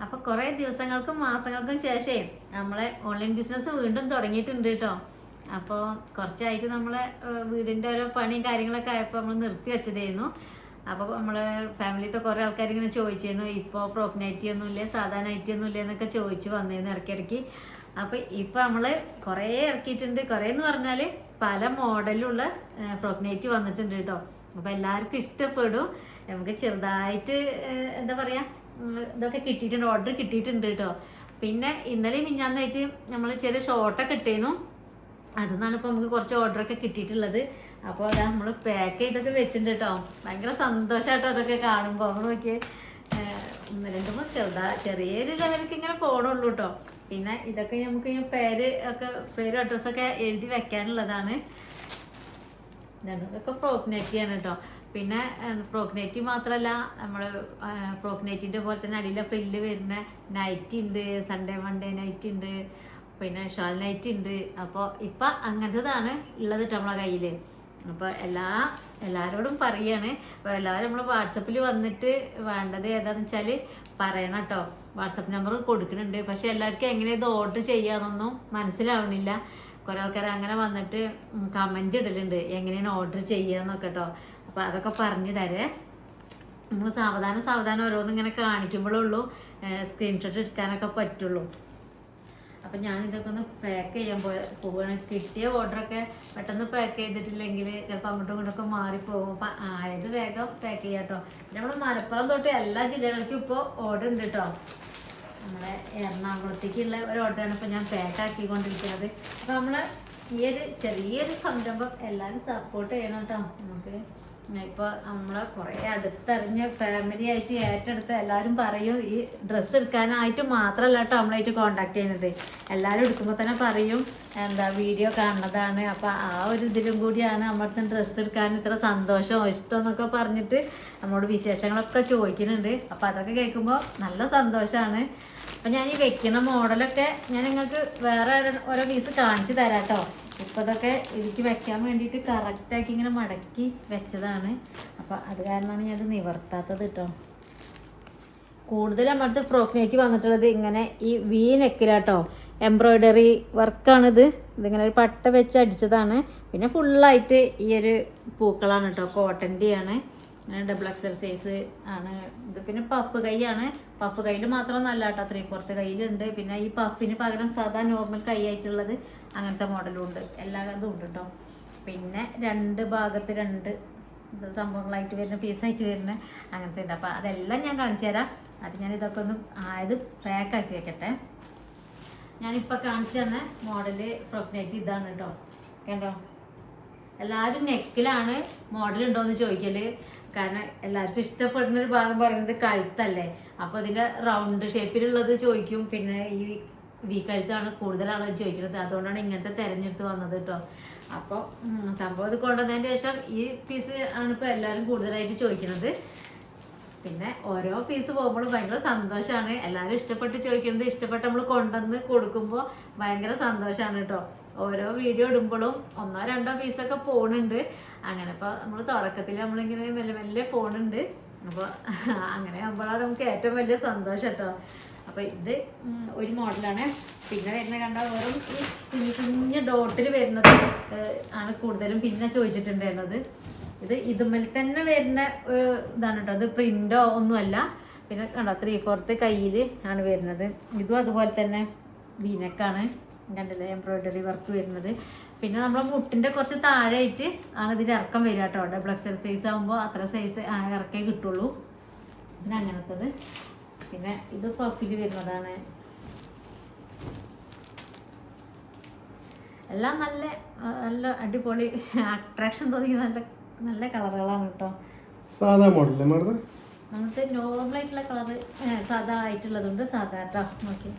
അപ്പോൾ കുറേ ദിവസങ്ങൾക്കും മാസങ്ങൾക്കും ശേഷം നമ്മളെ ഓൺലൈൻ ബിസിനസ് വീണ്ടും തുടങ്ങിയിട്ടുണ്ട് കേട്ടോ. അപ്പോൾ കുറച്ചായിട്ട് നമ്മളെ വീടിൻ്റെ ഓരോ പണിയും കാര്യങ്ങളൊക്കെ ആയപ്പോൾ നമ്മൾ നിർത്തി വെച്ചതായിരുന്നു. അപ്പോൾ നമ്മൾ ഫാമിലിത്തെ കുറേ ആൾക്കാർ ഇങ്ങനെ ചോദിച്ചിരുന്നു, ഇപ്പോൾ ഫ്രോക്ക് നൈറ്റി ഒന്നുമില്ലേ, സാധാ നൈറ്റി ഒന്നുമില്ലേ എന്നൊക്കെ ചോദിച്ച് വന്നിരുന്നു ഇടയ്ക്കിടയ്ക്ക്. അപ്പോൾ ഇപ്പോൾ നമ്മൾ കുറേ ഇറക്കിയിട്ടുണ്ട്. കുറേ എന്ന് പറഞ്ഞാൽ പല മോഡലിലുള്ള ഫ്രോക്ക് നൈറ്റി വന്നിട്ടുണ്ട് കേട്ടോ. അപ്പോൾ എല്ലാവർക്കും ഇഷ്ടപ്പെടും. നമുക്ക് ചെറുതായിട്ട് എന്താ പറയുക, ഇതൊക്കെ കിട്ടിയിട്ടുണ്ട്, ഓർഡർ കിട്ടിയിട്ടുണ്ട് കേട്ടോ. പിന്നെ ഇന്നലെ മിഞ്ഞാന്നായിട്ട് നമ്മൾ ചെറിയ ഷോർട്ടൊക്കെ ഇട്ടേന്നു. അതിൽ നിന്നാണ് ഇപ്പോൾ നമുക്ക് കുറച്ച് ഓർഡറൊക്കെ കിട്ടിയിട്ടുള്ളത്. അപ്പോൾ അതാ നമ്മൾ പാക്ക് ചെയ്തൊക്കെ വെച്ചിട്ടുണ്ട് കേട്ടോ. ഭയങ്കര സന്തോഷമായിട്ടോ അതൊക്കെ കാണുമ്പോൾ. നമ്മൾ നോക്കിയേ, 1-2 ചെറിയൊരു ലെവലിലേക്ക് ഇങ്ങനെ പോകണുള്ളൂ കേട്ടോ. പിന്നെ ഇതൊക്കെ നമുക്ക് പേരും അഡ്രസ്സൊക്കെ എഴുതി വെക്കാനുള്ളതാണ്. ഇതൊക്കെ ഫ്രോക്ക് നെറ്റിയാണ് കേട്ടോ. പിന്നെ ഫ്രോക്ക് നെറ്റി മാത്രമല്ല, നമ്മൾ ഫ്രോക്ക് നെറ്റിൻ്റെ പോലെ തന്നെ അടിയിലെ ഫ്രില്ല് വരുന്ന നൈറ്റി ഉണ്ട്, സൺഡേ മൺഡേ നൈറ്റി ഉണ്ട്, പിന്നെ ഷാൾ നൈറ്റി ഉണ്ട്. അപ്പോൾ ഇപ്പം അങ്ങനത്തതാണ് ഉള്ളത് കേട്ടോ നമ്മളെ കയ്യിൽ. അപ്പോൾ എല്ലാവരോടും പറയാണ്. അപ്പോൾ എല്ലാവരും നമ്മൾ വാട്സപ്പിൽ വന്നിട്ട് വേണ്ടത് ഏതാണെന്ന് വെച്ചാൽ പറയണം കേട്ടോ. വാട്സപ്പ് നമ്പർ കൊടുക്കുന്നുണ്ട്. പക്ഷെ എല്ലാവർക്കും എങ്ങനെ ഇത് ഓർഡർ ചെയ്യാമെന്നൊന്നും മനസ്സിലാവണില്ല. കുറേ ആൾക്കാർ അങ്ങനെ വന്നിട്ട് കമൻറ്റ് ഇടലുണ്ട് എങ്ങനെയാണ് ഓർഡർ ചെയ്യാന്നൊക്കെ കേട്ടോ. അപ്പോൾ അതൊക്കെ പറഞ്ഞു തരേ. നമ്മൾ സാവധാനം ഓരോന്നും ഇങ്ങനെ കാണിക്കുമ്പോഴുള്ളൂ സ്ക്രീൻഷോട്ട് എടുക്കാനൊക്കെ പറ്റുള്ളൂ. അപ്പം ഞാനിതൊക്കെ ഒന്ന് പാക്ക് ചെയ്യാൻ പോവുകയാണ്. കിട്ടിയ ഓർഡറൊക്കെ പെട്ടെന്ന് പാക്ക് ചെയ്തിട്ടില്ലെങ്കിൽ ചിലപ്പോൾ അങ്ങോട്ടും ഇങ്ങോട്ടൊക്കെ മാറിപ്പോകും. അപ്പം ആയത് വേഗം പാക്ക് ചെയ്യാം കേട്ടോ. നമ്മൾ മലപ്പുറം തൊട്ട് എല്ലാ ജില്ലകൾക്കും ഇപ്പോൾ ഓർഡർ ഉണ്ട് കേട്ടോ. നമ്മളെ എറണാകുളത്തേക്കുള്ള ഒരു ഓർഡറാണ് ഇപ്പോൾ ഞാൻ പാക്ക് ആക്കിക്കൊണ്ടിരിക്കുന്നത്. അപ്പോൾ നമ്മൾ ഈ ഒരു ചെറിയൊരു സംരംഭം എല്ലാവരും സപ്പോർട്ട് ചെയ്യണം കേട്ടോ. നമുക്ക് ഇപ്പോൾ നമ്മളെ കുറേ അടുത്തറിഞ്ഞ ഫാമിലി ആയിട്ട് ഏറ്റെടുത്ത് എല്ലാവരും പറയും, ഈ ഡ്രസ്സ് എടുക്കാനായിട്ട് മാത്രമല്ല കേട്ടോ നമ്മളായിട്ട് കോണ്ടാക്ട് ചെയ്യുന്നത്. എല്ലാവരും എടുക്കുമ്പോൾ തന്നെ പറയും എന്താ വീഡിയോ കാണുന്നതാണ്. അപ്പോൾ ആ ഒരു ഇതിലും കൂടിയാണ് നമ്മളടുത്ത് ഡ്രസ്സ് എടുക്കാൻ ഇത്ര സന്തോഷം ഇഷ്ടം എന്നൊക്കെ പറഞ്ഞിട്ട് നമ്മളോട് വിശേഷങ്ങളൊക്കെ ചോദിക്കുന്നുണ്ട്. അപ്പോൾ അതൊക്കെ കേൾക്കുമ്പോൾ നല്ല സന്തോഷമാണ്. അപ്പോൾ ഞാൻ ഈ വെക്കുന്ന മോഡലൊക്കെ ഞാൻ നിങ്ങൾക്ക് വേറെ ഓരോ പീസ് കാണിച്ചു തരാം കേട്ടോ. ഇപ്പോൾ ഇതൊക്കെ ഇതിലേക്ക് വെക്കാൻ വേണ്ടിയിട്ട് കറക്റ്റാക്കി ഇങ്ങനെ മടക്കി വെച്ചതാണ്. അപ്പോൾ അത് കാരണമാണ് ഞാനത് നിവർത്താത്തത് കേട്ടോ. കൂടുതൽ നമ്മളടുത്ത് ഫ്രോക്ക് നെറ്റ് വന്നിട്ടുള്ളത് ഇങ്ങനെ ഈ വി നെക്കിലാട്ടോ. എംബ്രോയ്ഡറി വർക്കാണിത്. ഇതിങ്ങനെ ഒരു പട്ട വെച്ച് അടിച്ചതാണ്. പിന്നെ ഫുള്ളായിട്ട് ഈ ഒരു പൂക്കളാണ് കേട്ടോ. കോട്ടൻ്റെ ആണ്. ഡബിൾ XL സൈസ് ആണ് ഇത്. പിന്നെ പഫ് കൈയാണ്. പഫ് കൈയിൽ മാത്രമൊന്നല്ല കേട്ടോ, 3/4 കയ്യിലുണ്ട്. പിന്നെ ഈ പഫിന് പകരം സാധാ നോർമൽ കൈ ആയിട്ടുള്ളത് അങ്ങനത്തെ മോഡലും ഉണ്ട്. എല്ലാ ഇതും ഉണ്ട് കേട്ടോ. പിന്നെ 2 ഭാഗത്ത് 2 സംഭവങ്ങളായിട്ട് വരുന്ന പീസായിട്ട് വരുന്ന അങ്ങനത്തെ ഉണ്ട്. അപ്പോൾ അതെല്ലാം ഞാൻ കാണിച്ചു തരാം. അത് ഞാൻ ഇതൊക്കെ ഒന്ന് ആയത് പാക്കാക്കി വെക്കട്ടെ. ഞാനിപ്പോൾ കാണിച്ചു തന്ന മോഡല് ഫ്രോക്ക് നൈറ്റ് ഇതാണ് കേട്ടോ. കണ്ടോ, എല്ലാവരും നെക്കിലാണ് മോഡൽ ഉണ്ടോയെന്ന് ചോദിക്കല്. കാരണം എല്ലാവർക്കും ഇഷ്ടപ്പെടുന്നൊരു ഭാഗം പറയുന്നത് കഴുത്തല്ലേ. അപ്പോൾ ഇതിൻ്റെ റൗണ്ട് ഷേപ്പിലുള്ളത് ചോദിക്കും. പിന്നെ ഈ വി കഴുത്താണ് കൂടുതൽ ആളുകൾ ചോദിക്കുന്നത്. അതുകൊണ്ടാണ് ഇങ്ങനത്തെ തിരഞ്ഞെടുത്ത് വന്നത് കേട്ടോ. അപ്പോൾ സംഭവം ഇത് കൊണ്ടുവന്നതിന് ശേഷം ഈ പീസ് ആണ് ഇപ്പോൾ എല്ലാവരും കൂടുതലായിട്ട് ചോദിക്കുന്നത്. പിന്നെ ഓരോ പീസ് പോകുമ്പോഴും ഭയങ്കര സന്തോഷമാണ്. എല്ലാവരും ഇഷ്ടപ്പെട്ട് ചോദിക്കുന്നത്, ഇഷ്ടപ്പെട്ട് നമ്മൾ കൊണ്ടുവന്ന് കൊടുക്കുമ്പോൾ ഭയങ്കര സന്തോഷമാണ് കേട്ടോ. ഓരോ വീഡിയോ ഇടുമ്പോഴും 1-2 പീസൊക്കെ പോകുന്നുണ്ട്. അങ്ങനെ ഇപ്പോൾ നമ്മൾ തുടക്കത്തിൽ നമ്മളിങ്ങനെ മെല്ലെ പോകുന്നുണ്ട്. അപ്പോൾ അങ്ങനെ ആകുമ്പോഴാണ് നമുക്ക് ഏറ്റവും വലിയ സന്തോഷം കേട്ടോ. അപ്പോൾ ഇത് ഒരു മോഡലാണ്. പിന്നെ വരുന്ന കണ്ട വെറും ഈ കുഞ്ഞ് ഡോട്ടിൽ വരുന്നത് ആണ് കൂടുതലും പിന്നെ ചോദിച്ചിട്ടുണ്ടായിരുന്നത്. ഇതുമ്മൽ തന്നെ വരുന്ന ഇതാണ് കേട്ടോ. ഇത് പ്രിൻ്റോ ഒന്നുമല്ല. പിന്നെ കണ്ടോ 3/4 കയ്യിൽ ആണ് വരുന്നത്. ഇതും അതുപോലെ തന്നെ വീനക്കാണ്. കണ്ടില്ലേ, എംബ്രോയ്ഡറി വർക്ക് വരുന്നത്. പിന്നെ നമ്മൾ മുട്ടിൻ്റെ കുറച്ച് താഴെയായിട്ട് ആണ് ഇതിൻ്റെ ഇറക്കം വരിക കേട്ടോ. ഡബിൾ XL സൈസ് ആകുമ്പോൾ അത്ര സൈസ് ഇറക്കേ കിട്ടുള്ളൂ. പിന്നെ അങ്ങനത്തത്. പിന്നെ ഇത് പഫിൽ വരുന്നതാണ്. എല്ലാം നല്ല അടിപൊളി അട്രാക്ഷൻ തോന്നിക്കുന്ന നല്ല കളറുകളാണ് കേട്ടോ. സാധാ മോഡൽ നമുക്ക് നോർമലായിട്ടുള്ള കളറ് സാധാ ആയിട്ടുള്ളതുണ്ട്. സാധാ കേട്ടോ. നോക്കി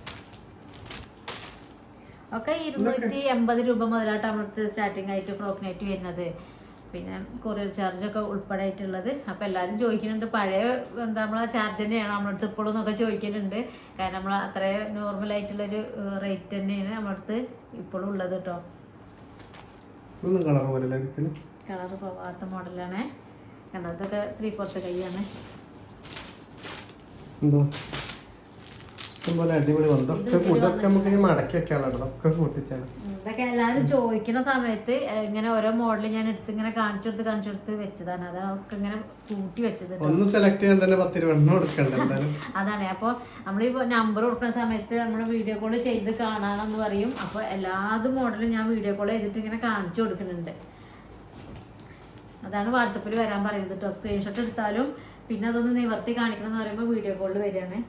ഒക്കെ 280 രൂപ മുതലായിട്ട് നമ്മളടുത്ത് സ്റ്റാർട്ടിങ് ആയിട്ട് ഫ്രോക്ക് നൈറ്റ് വരുന്നത്. പിന്നെ കൊറിയർ ചാർജൊക്കെ ഉൾപ്പെടെ ആയിട്ടുള്ളത്. അപ്പോൾ എല്ലാവരും ചോദിക്കുന്നുണ്ട് പഴയ നമ്മളെ ചാർജ് തന്നെയാണ് നമ്മളടുത്ത് ഇപ്പോഴും എന്നൊക്കെ ചോദിക്കുന്നുണ്ട്. കാരണം നമ്മൾ അത്ര നോർമലായിട്ടുള്ളൊരു റേറ്റ് തന്നെയാണ് നമ്മളടുത്ത് ഇപ്പോഴും ഉള്ളത് കേട്ടോ. കളർ പോവാത്ത മോഡലാണ്. കണ്ടോ, ഇതൊക്കെ 3/4 കൈയാണ്. ഇഷ്ടംപോലെ അടിപൊളി വന്നു. ഇതൊക്കെ നമുക്ക് ഇനി മടക്കി വെക്കാനുള്ളത്, ഇതൊക്കെ കൂട്ടിച്ചാണ്. ഇതൊക്കെ എല്ലാവരും ചോദിക്കുന്ന സമയത്ത് ഇങ്ങനെ ഓരോ മോഡൽ ഞാൻ എടുത്ത് ഇങ്ങനെ കാണിച്ചെടുത്ത് വെച്ചതാണ്. അതൊക്കെ ഇങ്ങനെ കൂട്ടി വെച്ചത്. ഒന്ന് സെലക്ട് ചെയ്യാൻ തന്നെ 10 രൂപ കൊടുക്കണ്ട എന്തായാലും. അതാണ്. അപ്പോൾ നമ്മളിപ്പോൾ നമ്പർ കൊടുക്കുന്ന സമയത്ത് നമ്മൾ വീഡിയോ കോൾ ചെയ്ത് കാണാമെന്ന് പറയും. അപ്പോൾ എല്ലാതും മോഡലും ഞാൻ വീഡിയോ കോൾ ചെയ്തിട്ട് ഇങ്ങനെ കാണിച്ചു കൊടുക്കുന്നുണ്ട്. അതാണ് വാട്സപ്പിൽ വരാൻ പറയുന്നത് കേട്ടോ. സ്ക്രീൻഷോട്ട് എടുത്താലും പിന്നെ അതൊന്ന് നിവർത്തി കാണിക്കണം എന്ന് പറയുമ്പോൾ വീഡിയോ കോളിൽ വരികയാണ്.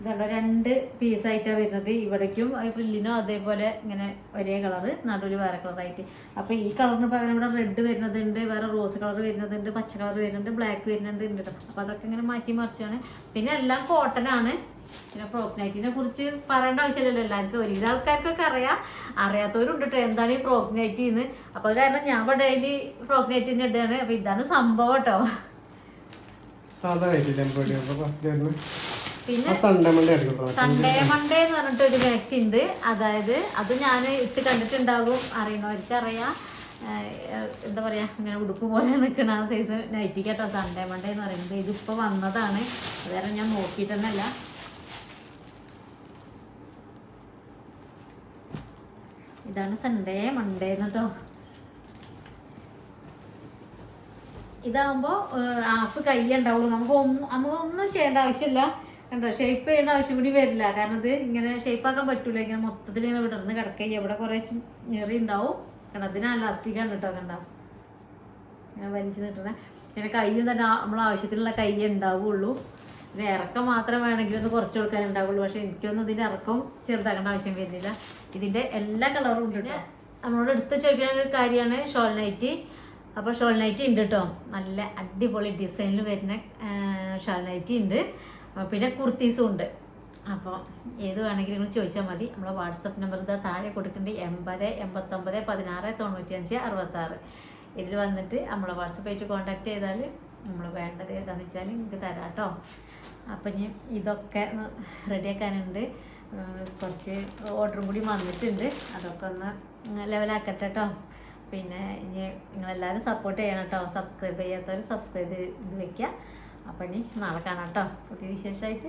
ഇതുണ്ടോ 2 പീസായിട്ടാണ് വരുന്നത്. ഇവിടേക്കും ഫ്രില്ലിനും അതേപോലെ ഇങ്ങനെ ഒരേ കളറ്, നടുവിൽ വേറെ കളറായിട്ട്. അപ്പോൾ ഈ കളറിന് പകരം ഇവിടെ റെഡ് വരുന്നതുണ്ട്, വേറെ റോസ് കളർ വരുന്നതുണ്ട്, പച്ച കളർ വരുന്നുണ്ട്, ബ്ലാക്ക് വരുന്നുണ്ട് ഉണ്ട് കേട്ടോ. അപ്പോൾ അതൊക്കെ ഇങ്ങനെ മാറ്റി മറിച്ചാണ്. പിന്നെ എല്ലാം കോട്ടനാണ്. പിന്നെ ഫ്രോക്ക് നൈറ്റിനെ കുറിച്ച് പറയേണ്ട ആവശ്യമില്ലല്ലോ, എല്ലാവർക്കും ഒരുവിധ ആൾക്കാർക്കൊക്കെ അറിയാത്തവരുണ്ട് കേട്ടോ എന്താണ് ഈ ഫ്രോക്ക് നൈറ്റ് എന്ന്. അപ്പോൾ അത് കാരണം ഞാൻ ഇവിടെ ഡെയിലി ഫ്രോക്ക് നൈറ്റിൻ്റെ ഇടുകയാണ്. അപ്പോൾ ഇതാണ് സംഭവം കേട്ടോ. പിന്നെ സൺഡേ മൺഡേ എന്ന് പറഞ്ഞിട്ട് ഒരു മാക്സി ഉണ്ട്. അതായത് അത് ഞാൻ ഇട്ട് കണ്ടിട്ടുണ്ടാകും, അറിയണവർക്കറിയാം. എന്താ പറയുക, ഇങ്ങനെ ഉടുപ്പ് പോലെ നിൽക്കുന്ന ആ സൈസ് നൈറ്റി കേട്ടോ സൺഡേ മൺഡേ എന്ന് പറയുന്നത്. ഇതിപ്പോൾ വന്നതാണ്, അതുകാരണം ഞാൻ നോക്കിയിട്ടൊന്നല്ല. ഇതാണ് സൺഡേ മൺഡേ കേട്ടോ. ഇതാകുമ്പോൾ ആപ്പ് കൈ ഉണ്ടാവുള്ളൂ. നമുക്കൊന്നും ചെയ്യേണ്ട ആവശ്യമില്ല കണ്ടോ. ഷേപ്പ് ചെയ്യേണ്ട ആവശ്യം കൂടി വരില്ല. കാരണം ഇത് ഇങ്ങനെ ഷേപ്പാക്കാൻ പറ്റൂല. ഇങ്ങനെ മൊത്തത്തിൽ ഇങ്ങനെ വിടർന്ന് കിടക്കുക. എവിടെ കുറേ ഞെറി ഉണ്ടാവും കണ്ടോ. ഇതിന് അലാസ്റ്റിക്കാണ് കേട്ടോ കണ്ടോ, ഇങ്ങനെ വലിച്ചു നിട്ടണേ. പിന്നെ കയ്യും തന്നെ നമ്മൾ ആവശ്യത്തിനുള്ള കൈ ഉണ്ടാവുള്ളൂ. പിന്നെ ഇറക്കം മാത്രം വേണമെങ്കിൽ ഒന്ന് കുറച്ച് കൊടുക്കാൻ ഉണ്ടാവുള്ളൂ. പക്ഷെ എനിക്കൊന്നും ഇതിൻ്റെ ഇറക്കം ചെറുതാക്കേണ്ട ആവശ്യം വരുന്നില്ല. ഇതിൻ്റെ എല്ലാ കളറും ഉണ്ട് കേട്ടോ. നമ്മളോട് എടുത്ത് ചോദിക്കുന്ന ഒരു കാര്യമാണ് ഷോൾ നൈറ്റി. അപ്പോൾ ഷോൾ നൈറ്റി ഉണ്ട് കേട്ടോ. നല്ല അടിപൊളി ഡിസൈനിൽ വരുന്ന ഷോൾ നൈറ്റി ഉണ്ട്. പിന്നെ കുർത്തീസും ഉണ്ട്. അപ്പോൾ ഏത് വേണമെങ്കിലും നിങ്ങൾ ചോദിച്ചാൽ മതി. നമ്മളെ വാട്സപ്പ് നമ്പർ ഇതാ താഴെ കൊടുക്കേണ്ടത് 80 89 16 95 66. ഇതിൽ വന്നിട്ട് നമ്മളെ വാട്സപ്പായിട്ട് കോൺടാക്ട് ചെയ്താൽ നമ്മൾ വേണ്ടത് ഏതാണെന്ന് വെച്ചാൽ നിങ്ങൾക്ക് തരാം കേട്ടോ. അപ്പം ഇനി ഇതൊക്കെ റെഡിയാക്കാനുണ്ട്. കുറച്ച് ഓർഡറും കൂടി വന്നിട്ടുണ്ട്. അതൊക്കെ ഒന്ന് ലെവലാക്കട്ടെ കേട്ടോ. പിന്നെ ഇനി നിങ്ങളെല്ലാവരും സപ്പോർട്ട് ചെയ്യണം കേട്ടോ. സബ്സ്ക്രൈബ് ചെയ്യാത്തവർ സബ്സ്ക്രൈബ് ചെയ്ത് വെക്കുക. അപ്പം ഇനി നാളെ കാണാം കേട്ടോ പുതിയ വിശേഷമായിട്ട്.